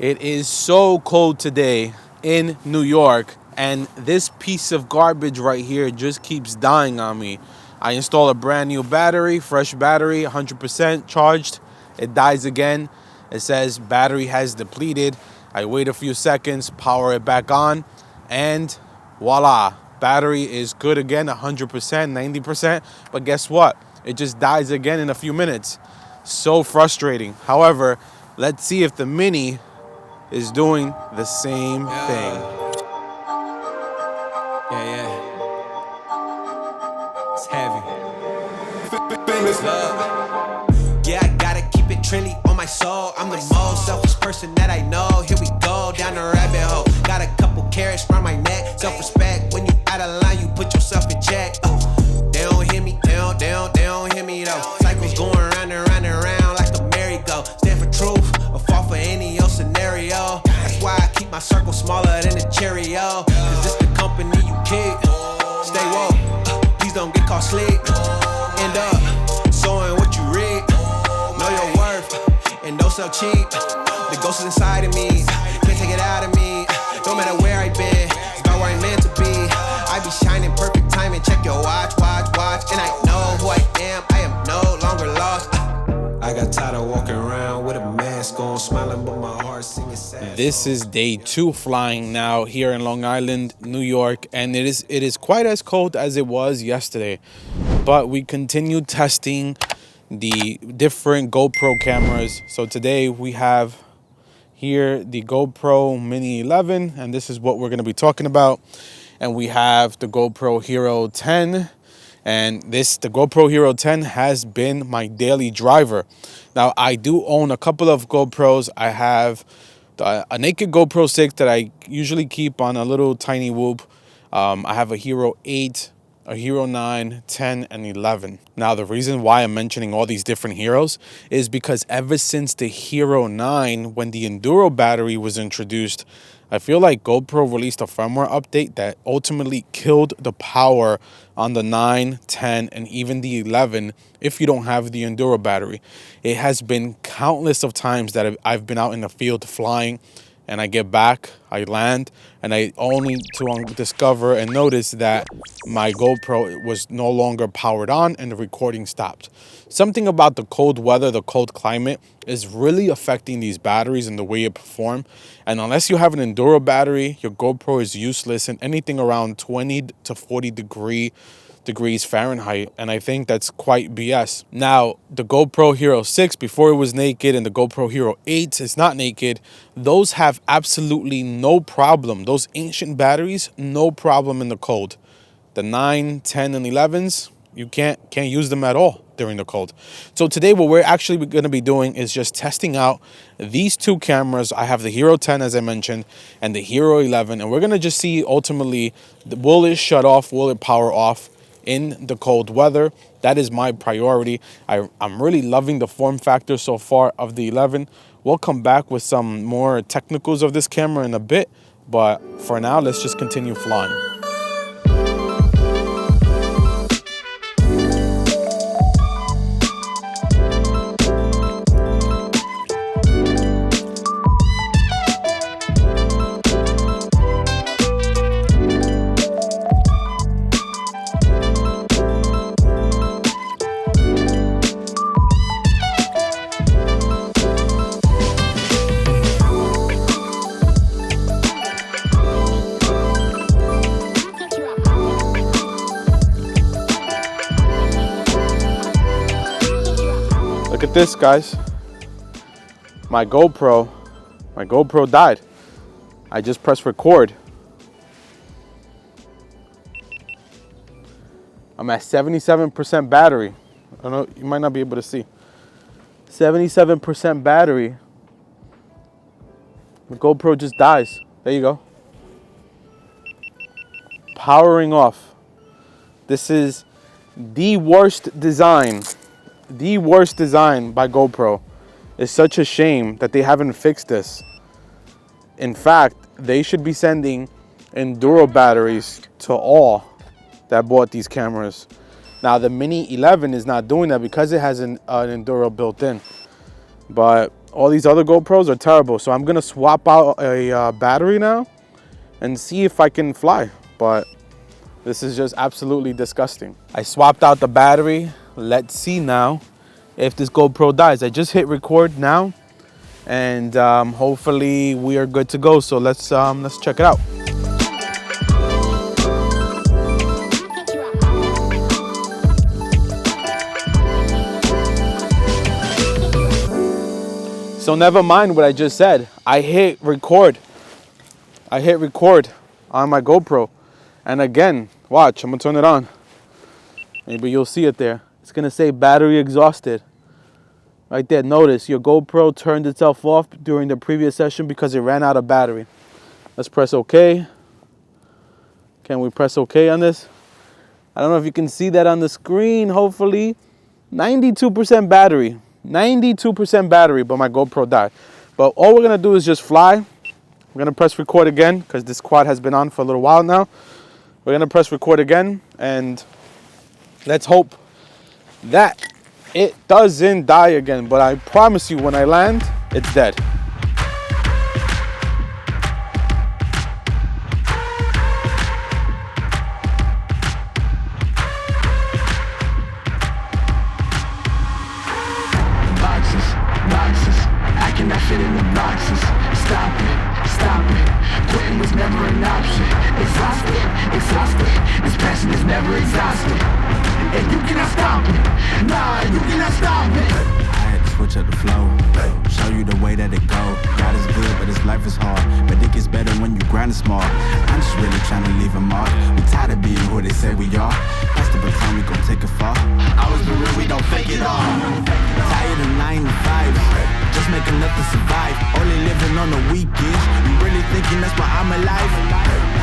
It is so cold today in New York, and this piece of garbage right here just keeps dying on me. I install a brand new battery, fresh battery, 100% charged. It dies again. It says battery has depleted. I wait a few seconds, power it back on, and voila, battery is good again, 100%, 90%. But guess what? It just dies again in a few minutes. So frustrating. However, let's see if the Mini is doing the same thing. Yeah. It's heavy. Famous love. Yeah, I gotta keep it trendy on my soul. I'm the most selfish person that I know. Here we go, down the rabbit hole. Got a couple carrots around my neck. Self-respect, when you out of line, you put yourself in check. They don't hear me, they don't hear me though. Cycles going round and round and round like a merry-go. Stand for truth, or fall for any old scenario. That's why I keep my circle smaller than a Cheerio. Cause it's the company you keep. Stay woke, please don't get caught sleep. End up sowing what you reap. Know your worth, and don't sell cheap. The ghost is inside of me, can't take it out of me. No matter where I've been, it's about where I'm meant to be. I be shining perfect time and check your watch. And I know who I am no longer lost. I got tired of walking around with a mask on, smiling but my heart singing sad. This is day 2 flying now here in Long Island, New York, and it is quite as cold as it was yesterday. But we continue testing the different GoPro cameras. So today we have here the GoPro Mini 11, and this is what we're going to be talking about. And we have the GoPro Hero 10. And the GoPro Hero 10 has been my daily driver. Now, I do own a couple of GoPros. I have a naked GoPro 6 that I usually keep on a little tiny whoop. I have a Hero 8, a Hero 9, 10, and 11. Now, the reason why I'm mentioning all these different Heroes is because ever since the Hero 9, when the Enduro battery was introduced, I feel like GoPro released a firmware update that ultimately killed the power on the 9, 10, and even the 11 if you don't have the Enduro battery. It has been countless of times that I've been out in the field flying, and I get back, I land, and I only to discover and notice that my GoPro was no longer powered on and the recording stopped. Something about the cold weather, the cold climate, is really affecting these batteries and the way it perform. And unless you have an Enduro battery, your GoPro is useless in anything around 20 to 40 degrees Fahrenheit, and I think that's quite BS. Now, the GoPro Hero 6, before it was naked, and the GoPro Hero 8 is not naked, those have absolutely no problem. Those ancient batteries, no problem in the cold. The 9, 10, and 11s, you can't use them at all during the cold. So today what we're actually going to be doing is just testing out these two cameras. I have the Hero 10, as I mentioned, and the Hero 11, and we're going to just see ultimately, will it shut off, will it power off in the cold weather. That is my priority. I'm really loving the form factor so far of the 11. We'll come back with some more technicals of this camera in a bit, but for now, let's just continue flying. Look at this, guys. My GoPro died. I just pressed record. I'm at 77% battery. I don't know, you might not be able to see. 77% battery. The GoPro just dies. There you go. Powering off. This is the worst design. The worst design by GoPro. It's such a shame that they haven't fixed this. In fact, they should be sending Enduro batteries to all that bought these cameras. Now, the Mini 11 is not doing that because it has an Enduro built in. But all these other GoPros are terrible. So I'm gonna swap out a battery now and see if I can fly. But this is just absolutely disgusting. I swapped out the battery. Let's see now if this GoPro dies. I just hit record now, and hopefully we are good to go. So let's check it out. So never mind what I just said. I hit record. I hit record on my GoPro. And again, watch, I'm gonna turn it on. Maybe you'll see it there. It's gonna say battery exhausted. Right there, notice your GoPro turned itself off during the previous session because it ran out of battery. Let's press OK. Can we press OK on this? I don't know if you can see that on the screen, hopefully. 92% battery. 92% battery, but my GoPro died. But all we're gonna do is just fly. We're gonna press record again because this quad has been on for a little while now. We're gonna press record again and let's hope that it doesn't die again. But I promise you, when I land, it's dead. Small. I'm just really trying to leave a mark. We tired of being who they say we are. That's the baton, we gon' take it far. Always be real, we don't fake it all. Tired of 9 to 5, just making enough to survive. Only living on the weekends. You really thinking that's why I'm alive?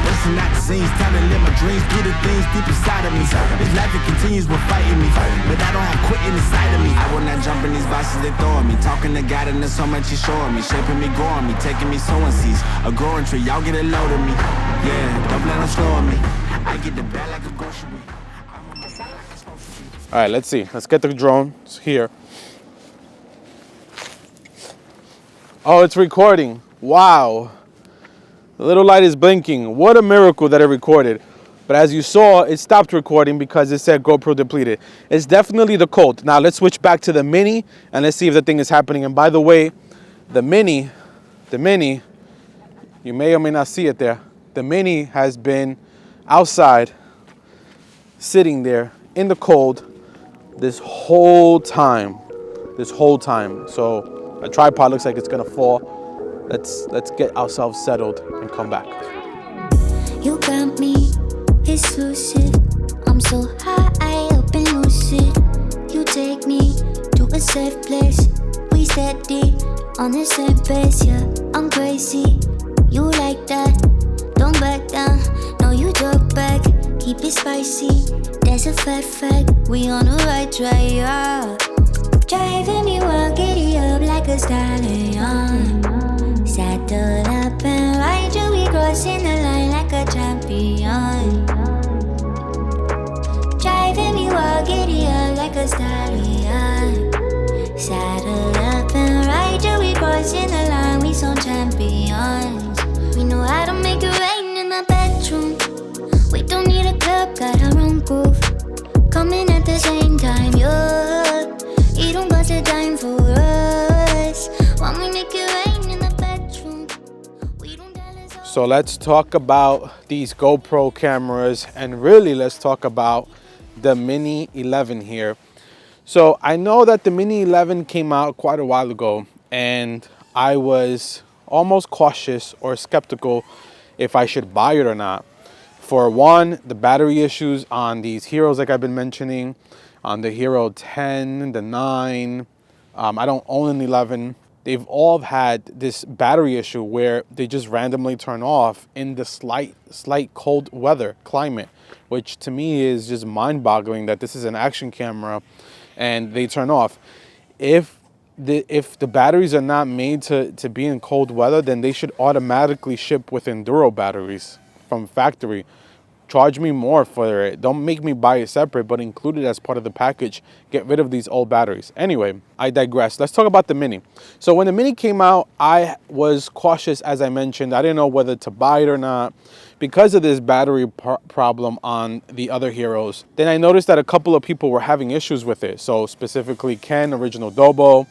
Busting out the scenes, time to live my dreams. Do the things deep inside of me. This life, it continues with fighting me, but I don't have quitting inside of me. I will not jump in these boxes they throwing me. Talking to God and there's so much he's showing me. Shaping me, growing me, taking me sowing seeds. A growing tree, y'all get a load of me. Yeah, don't let them slow on me. I get the bad like a grocery. All right, let's see. Let's get the drone. It's here. Oh, it's recording. Wow. The little light is blinking. What a miracle that it recorded. But as you saw, it stopped recording because it said GoPro depleted. It's definitely the cold. Now let's switch back to the Mini and let's see if the thing is happening. And by the way, the Mini, you may or may not see it there. The Mini has been outside, sitting there in the cold this whole time. So a tripod looks like it's gonna fall. Let's get ourselves settled and come back. You got me exclusive. I'm so high up and lucid. You take me to a safe place. We steady on the same pace, yeah. I'm crazy. You like that? Don't back down. No, you drop back. Keep it spicy. There's a fact. We on the right track, yeah. Driving me wild, giddy up like a stallion. Saddle up and ride you, we crossing the line like a champion. Driving me wild, giddy up like a stallion. Saddle up and ride you, we crossing the line, we some champions. We know how to make it rain in the bedroom. We don't need a club, got our own groove. Coming at the same time, yeah. You don't got a dime for us. Want me make it rain in the bedroom. We don't tell us. So let's talk about these GoPro cameras, and really let's talk about the Mini 11 here. So I know that the Mini 11 came out quite a while ago, and I was almost cautious or skeptical if I should buy it or not. For one, the battery issues on these Heroes, like I've been mentioning, on the Hero 10, the 9, I don't own an 11. They've all had this battery issue where they just randomly turn off in the slight cold weather climate, which to me is just mind-boggling that this is an action camera and they turn off. If the batteries are not made to be in cold weather, then they should automatically ship with Enduro batteries from factory. charge me more for it. Don't make me buy it separate, but include it as part of the package. Get rid of these old batteries. Anyway, I digress. Let's talk about the Mini. So when the Mini came out, I was cautious, as I mentioned. I didn't know whether to buy it or not because of this battery problem on the other Heroes. Then I noticed that a couple of people were having issues with it. So specifically Ken, Original Dobo,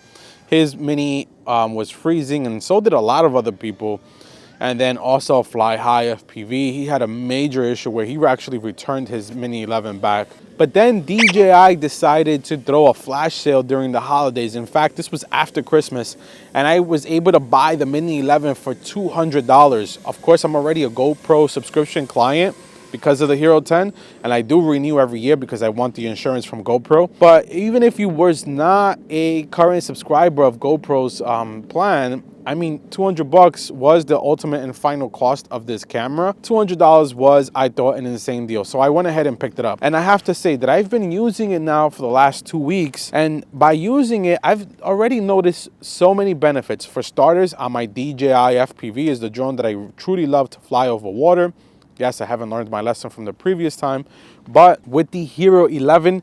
his Mini was freezing, and so did a lot of other people. And then also Fly High FPV, he had a major issue where he actually returned his Mini 11 back. But then DJI decided to throw a flash sale during the holidays. In fact, this was after Christmas, and I was able to buy the Mini 11 for $200. Of course, I'm already a GoPro subscription client because of the Hero 10, and I do renew every year because I want the insurance from GoPro. But even if you was not a current subscriber of GoPro's plan, I mean, $200 was the ultimate and final cost of this camera. $200 was, I thought, an insane deal. So I went ahead and picked it up. And I have to say that I've been using it now for the last 2 weeks. And by using it, I've already noticed so many benefits. For starters, on my DJI FPV is the drone that I truly love to fly over water. Yes, I haven't learned my lesson from the previous time. But with the Hero 11,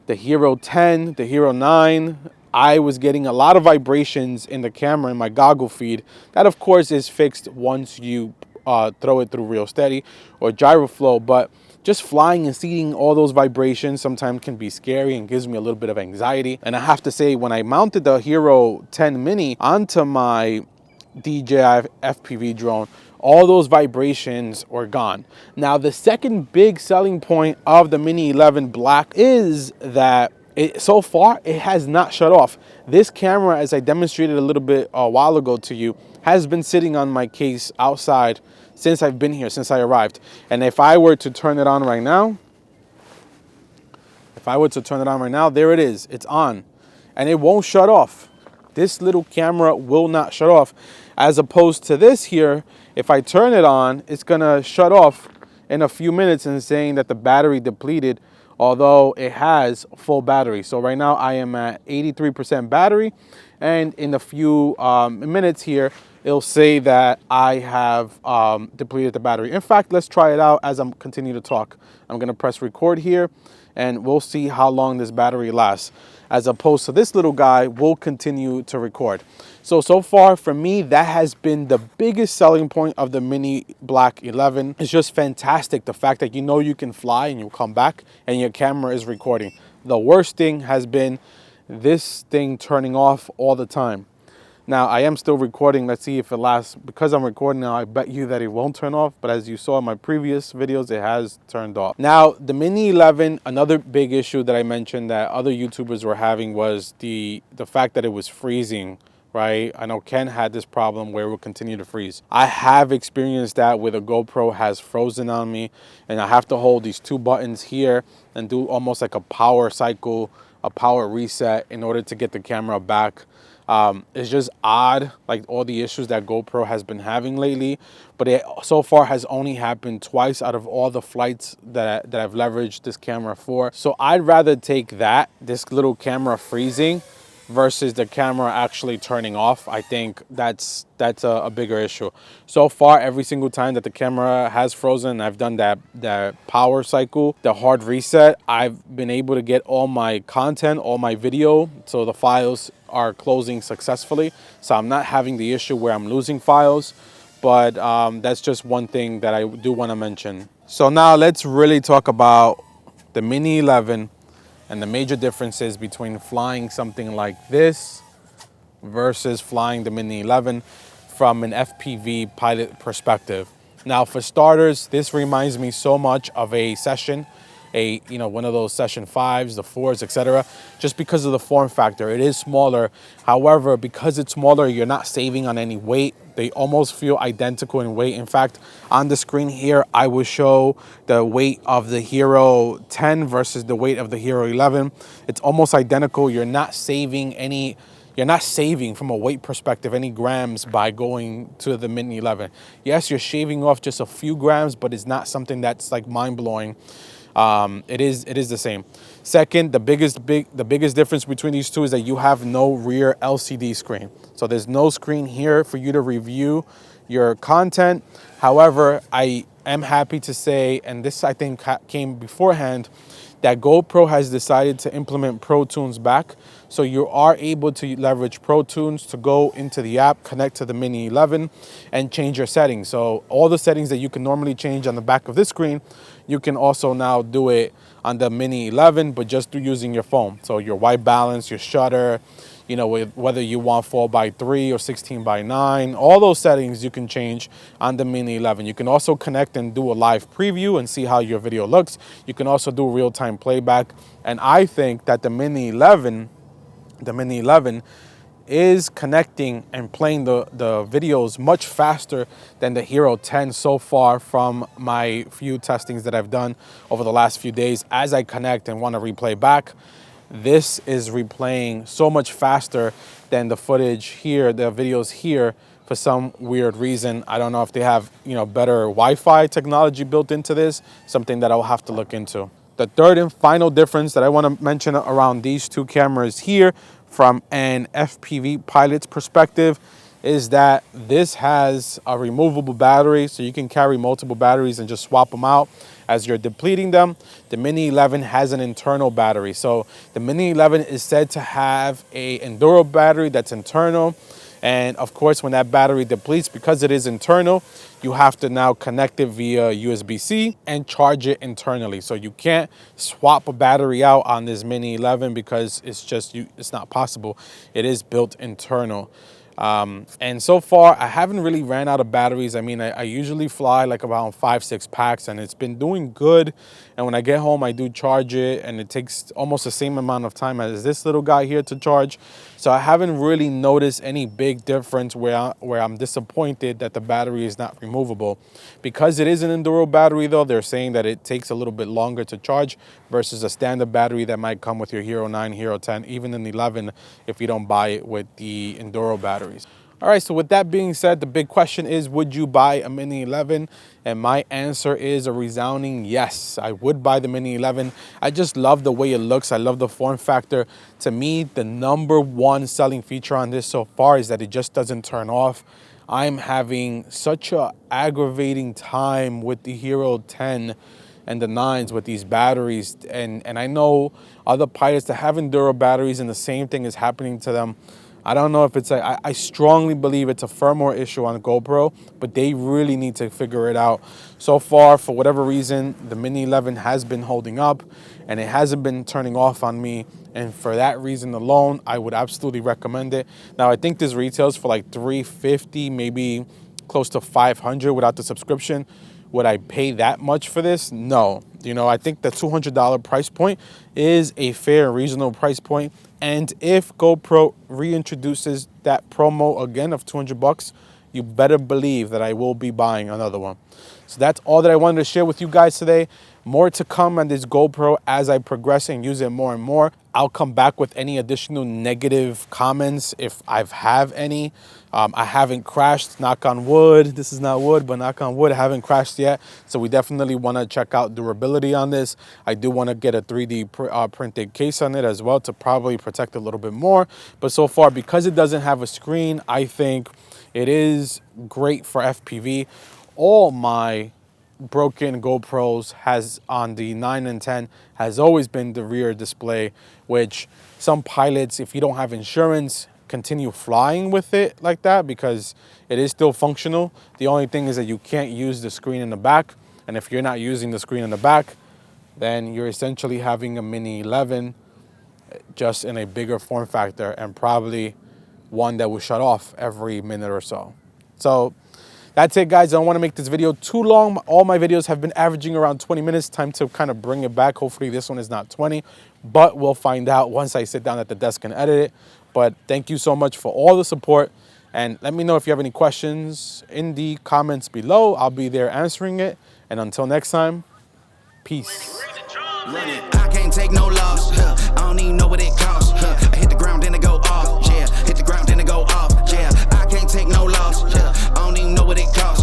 the Hero 10, the Hero 9, I was getting a lot of vibrations in the camera in my goggle feed. That, of course, is fixed once you throw it through Real Steady or GyroFlow. But just flying and seeing all those vibrations sometimes can be scary and gives me a little bit of anxiety. And I have to say, when I mounted the Hero 10 Mini onto my DJI FPV drone, all those vibrations were gone. Now, the second big selling point of the Mini 11 Black is that so far, it has not shut off. This camera, as I demonstrated a little bit a while ago to you, has been sitting on my case outside since I've been here, since I arrived. And if I were to turn it on right now, there it is. It's on. And it won't shut off. This little camera will not shut off. As opposed to this here, if I turn it on, it's going to shut off in a few minutes and saying that the battery depleted, although it has full battery. So right now I am at 83% battery, and in a few minutes here, it'll say that I have depleted the battery. In fact, let's try it out as I'm continuing to talk. I'm gonna press record here, and we'll see how long this battery lasts. As opposed to this little guy, we'll continue to record. So far for me, that has been the biggest selling point of the Mini Black 11. It's just fantastic. The fact that you know you can fly and you come back and your camera is recording. The worst thing has been this thing turning off all the time. Now, I am still recording. Let's see if it lasts. Because I'm recording now, I bet you that it won't turn off. But as you saw in my previous videos, it has turned off. Now, the Mini 11, another big issue that I mentioned that other YouTubers were having was the fact that it was freezing, right? I know Ken had this problem where it will continue to freeze. I have experienced that where the GoPro has frozen on me, and I have to hold these two buttons here and do almost like a power cycle, a power reset in order to get the camera back. It's just odd, like all the issues that GoPro has been having lately, but it so far has only happened twice out of all the flights that I've leveraged this camera for. So I'd rather take this little camera freezing versus the camera actually turning off. I think that's a bigger issue. So far, every single time that the camera has frozen, I've done that power cycle, the hard reset, I've been able to get all my content, all my video, so the files are closing successfully. So I'm not having the issue where I'm losing files, but that's just one thing that I do want to mention. So now let's really talk about the Mini 11 and the major differences between flying something like this versus flying the Mini 11 from an FPV pilot perspective. Now, for starters, this reminds me so much of a session, one of those Session 5s, the 4s, etc. Just because of the form factor. It is smaller. However, because it's smaller, you're not saving on any weight. They almost feel identical in weight. In fact, on the screen here, I will show the weight of the Hero 10 versus the weight of the Hero 11. It's almost identical. You're not saving from a weight perspective any grams by going to the Mini 11. Yes, you're shaving off just a few grams, but it's not something that's like mind-blowing. It is the same. Second, the biggest difference between these two is that you have no rear LCD screen. So there's no screen here for you to review your content. However, I am happy to say, and this I think came beforehand, that GoPro has decided to implement Pro Tunes back. So you are able to leverage Pro Tunes to go into the app, connect to the Mini 11, and change your settings. So all the settings that you can normally change on the back of this screen, you can also now do it on the Mini 11, but just through using your phone. So your white balance, your shutter, you know, whether you want 4:3 or 16:9, all those settings you can change on the Mini 11. You can also connect and do a live preview and see how your video looks. You can also do real-time playback. And I think that the Mini 11 is connecting and playing the videos much faster than the Hero 10 so far from my few testings that I've done over the last few days. As I connect and want to replay back, this is replaying so much faster than the footage here, the videos here, for some weird reason. I don't know if they have, you know, better Wi-Fi technology built into this, something that I'll have to look into. The third and final difference that I want to mention around these two cameras here from an FPV pilot's perspective is that this has a removable battery, so you can carry multiple batteries and just swap them out as you're depleting them. The Mini 11 has an internal battery. So the Mini 11 is said to have a Enduro battery that's internal. And of course, when that battery depletes, because it is internal, you have to now connect it via USB-C and charge it internally. So you can't swap a battery out on this Mini 11 because it's not possible. It is built internal. And so far, I haven't really ran out of batteries. I mean, I usually fly like around 5-6 packs, and it's been doing good. And when I get home, I do charge it, and it takes almost the same amount of time as this little guy here to charge. So I haven't really noticed any big difference where I'm disappointed that the battery is not removable. Because it is an Enduro battery, though, they're saying that it takes a little bit longer to charge versus a standard battery that might come with your Hero 9, Hero 10, even in the 11 if you don't buy it with the Enduro batteries. All right, so with that being said, the big question is, would you buy a Mini 11? And my answer is a resounding yes. I would buy the Mini 11. I just love the way it looks. I love the form factor. To me, the #1 selling feature on this so far is that it just doesn't turn off. I'm having such a aggravating time with the Hero 10 and the 9s with these batteries. And I know other pilots that have Enduro batteries and the same thing is happening to them. I don't know if it's I strongly believe it's a firmware issue on GoPro, but they really need to figure it out. So far, for whatever reason, the Mini 11 has been holding up and it hasn't been turning off on me. And for that reason alone, I would absolutely recommend it. Now, I think this retails for like $350, maybe close to $500 without the subscription. Would I pay that much for this? No. You know, I think the $200 price point is a fair, reasonable price point. And if GoPro reintroduces that promo again of $200, you better believe that I will be buying another one. So that's all that I wanted to share with you guys today. More to come on this GoPro as I progress and use it more and more. I'll come back with any additional negative comments if I have any. I haven't crashed, knock on wood. This is not wood, but knock on wood, I haven't crashed yet. So we definitely want to check out durability on this. I do want to get a 3D printed case on it as well to probably protect a little bit more. But so far, because it doesn't have a screen, I think it is great for FPV. All my broken GoPros has on the 9 and 10 has always been the rear display, which some pilots, if you don't have insurance, continue flying with it like that because it is still functional. The only thing is that you can't use the screen in the back, and if you're not using the screen in the back, then you're essentially having a Mini 11 just in a bigger form factor and probably one that will shut off every minute or so. So that's it, guys. I don't want to make this video too long. All my videos have been averaging around 20 minutes. Time to kind of bring it back. Hopefully this one is not 20, but we'll find out once I sit down at the desk and edit it. But thank you so much for all the support. And let me know if you have any questions in the comments below. I'll be there answering it. And until next time, peace. I can't take no loss. I don't even know what it costs. I hit the ground, then it go off. Yeah, hit the ground, then it go off. Yeah, I can't take no loss. I don't even know what it costs.